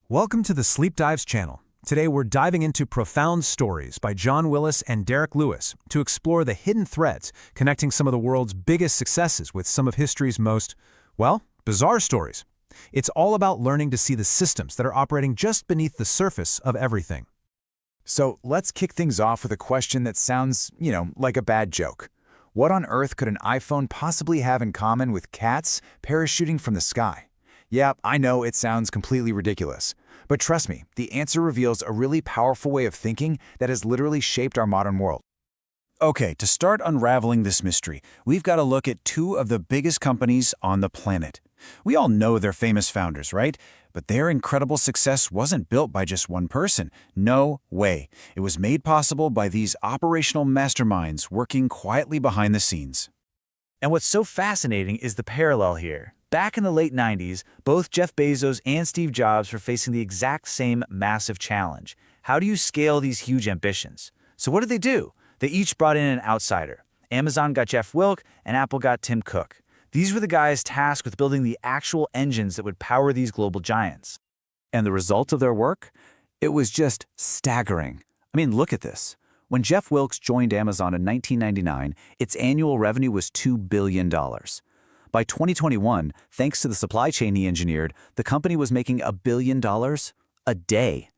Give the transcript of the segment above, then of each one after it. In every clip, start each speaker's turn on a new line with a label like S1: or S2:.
S1: Welcome to the Sleep Dives channel. Today we're diving into profound stories by John Willis and Derek Lewis to explore the hidden threads connecting some of the world's biggest successes with some of history's most, well, bizarre stories. It's all about learning to see the systems that are operating just beneath the surface of everything.
S2: So let's kick things off with a question that sounds, like a bad joke. What on earth could an iPhone possibly have in common with cats parachuting from the sky? Yeah, I know it sounds completely ridiculous. But trust me, the answer reveals a really powerful way of thinking that has literally shaped our modern world. Okay, to start unraveling this mystery, we've got to look at two of the biggest companies on the planet. We all know their famous founders, right? But their incredible success wasn't built by just one person. No way. It was made possible by these operational masterminds working quietly behind the scenes.
S3: And what's so fascinating is the parallel here. Back in the late 90s, both Jeff Bezos and Steve Jobs were facing the exact same massive challenge. How do you scale these huge ambitions? So what did they do? They each brought in an outsider. Amazon got Jeff Wilk, and Apple got Tim Cook. These were the guys tasked with building the actual engines that would power these global giants.
S4: And the result of their work? It was just staggering. I mean, look at this. When Jeff Wilks joined Amazon in 1999, its annual revenue was $2 billion. By 2021, thanks to the supply chain he engineered, the company was making $1 billion a day.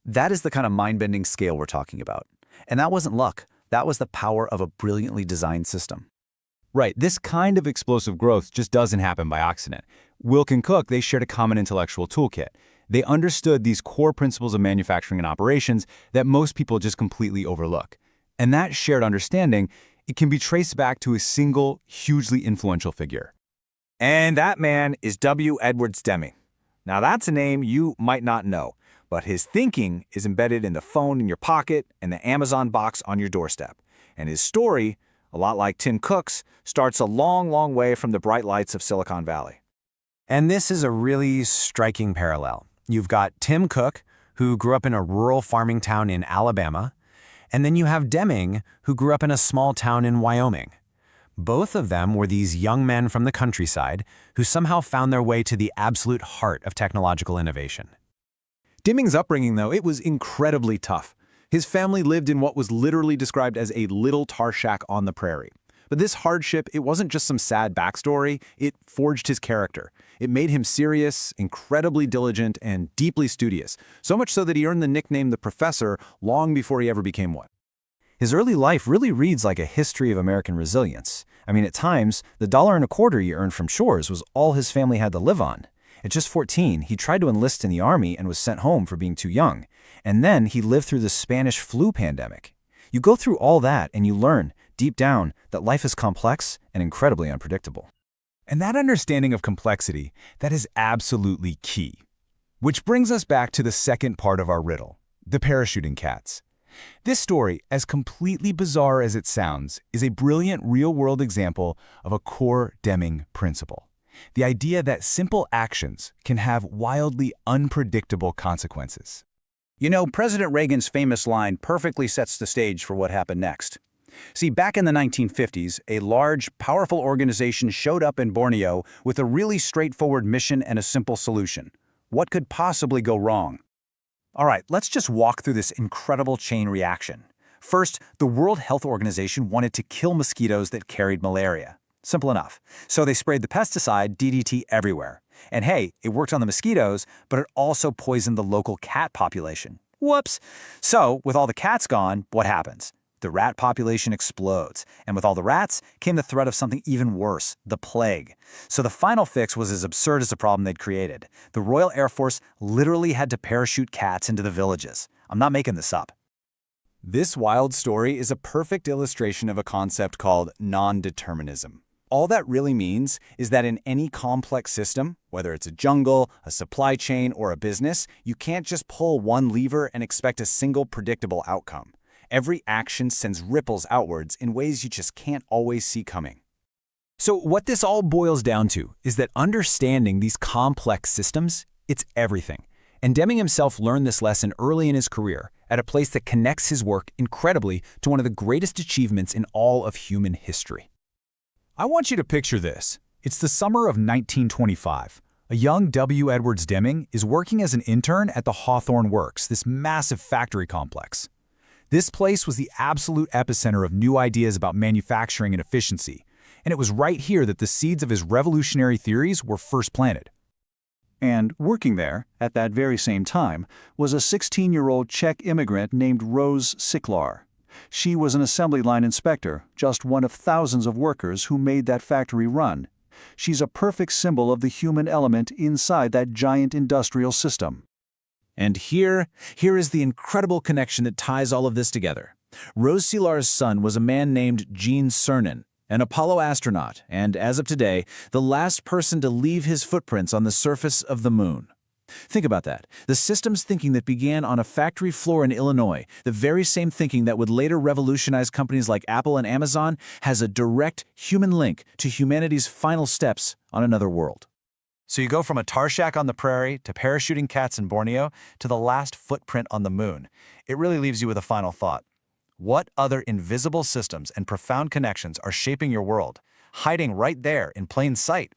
S4: That is the kind of mind-bending scale we're talking about. And that wasn't luck. That was the power of a brilliantly designed system.
S5: Right, this kind of explosive growth just doesn't happen by accident. Wilk and Cook, they shared a common intellectual toolkit. They understood these core principles of manufacturing and operations that most people just completely overlook. And that shared understanding, it can be traced back to a single, hugely influential figure.
S2: And that man is W. Edwards Deming. Now that's a name you might not know, but his thinking is embedded in the phone in your pocket and the Amazon box on your doorstep. And his story, a lot like Tim Cook's, starts a long, long way from the bright lights of Silicon Valley.
S1: And this is a really striking parallel. You've got Tim Cook, who grew up in a rural farming town in Alabama, and then you have Deming, who grew up in a small town in Wyoming. Both of them were these young men from the countryside who somehow found their way to the absolute heart of technological innovation.
S5: Deming's upbringing, though, it was incredibly tough. His family lived in what was literally described as a little tar shack on the prairie. But this hardship, it wasn't just some sad backstory, it forged his character. It made him serious, incredibly diligent, and deeply studious, so much so that he earned the nickname the Professor long before he ever became one.
S4: His early life really reads like a history of American resilience. I mean, at times, the $1.25 he earned from chores was all his family had to live on. At just 14, he tried to enlist in the army and was sent home for being too young. And then he lived through the Spanish flu pandemic. You go through all that and you learn, deep down, that life is complex and incredibly unpredictable.
S5: And that understanding of complexity, that is absolutely key. Which brings us back to the second part of our riddle, the parachuting cats. This story, as completely bizarre as it sounds, is a brilliant real-world example of a core Deming principle. The idea that simple actions can have wildly unpredictable consequences.
S6: You know, President Reagan's famous line perfectly sets the stage for what happened next. See, back in the 1950s, a large, powerful organization showed up in Borneo with a really straightforward mission and a simple solution. What could possibly go wrong?
S3: All right, let's just walk through this incredible chain reaction. First, the World Health Organization wanted to kill mosquitoes that carried malaria. Simple enough. So they sprayed the pesticide DDT everywhere. And hey, it worked on the mosquitoes, but it also poisoned the local cat population. Whoops! So, with all the cats gone, what happens? The rat population explodes, and with all the rats came the threat of something even worse, the plague. So the final fix was as absurd as the problem they'd created. The Royal Air Force literally had to parachute cats into the villages. I'm not making this up.
S2: This wild story is a perfect illustration of a concept called non-determinism. All that really means is that in any complex system, whether it's a jungle, a supply chain, or a business, you can't just pull one lever and expect a single predictable outcome. Every action sends ripples outwards in ways you just can't always see coming.
S1: So what this all boils down to is that understanding these complex systems, it's everything. And Deming himself learned this lesson early in his career at a place that connects his work incredibly to one of the greatest achievements in all of human history.
S5: I want you to picture this. It's the summer of 1925. A young W. Edwards Deming is working as an intern at the Hawthorne Works, this massive factory complex. This place was the absolute epicenter of new ideas about manufacturing and efficiency, and it was right here that the seeds of his revolutionary theories were first planted.
S3: And working there, at that very same time, was a 16-year-old Czech immigrant named Rose Siklar. She was an assembly line inspector, just one of thousands of workers who made that factory run. She's a perfect symbol of the human element inside that giant industrial system.
S4: And here is the incredible connection that ties all of this together. Rose Siklar's son was a man named Gene Cernan, an Apollo astronaut, and as of today, the last person to leave his footprints on the surface of the moon. Think about that. The systems thinking that began on a factory floor in Illinois, the very same thinking that would later revolutionize companies like Apple and Amazon, has a direct human link to humanity's final steps on another world.
S1: So you go from a tar shack on the prairie to parachuting cats in Borneo to the last footprint on the moon. It really leaves you with a final thought. What other invisible systems and profound connections are shaping your world, hiding right there in plain sight?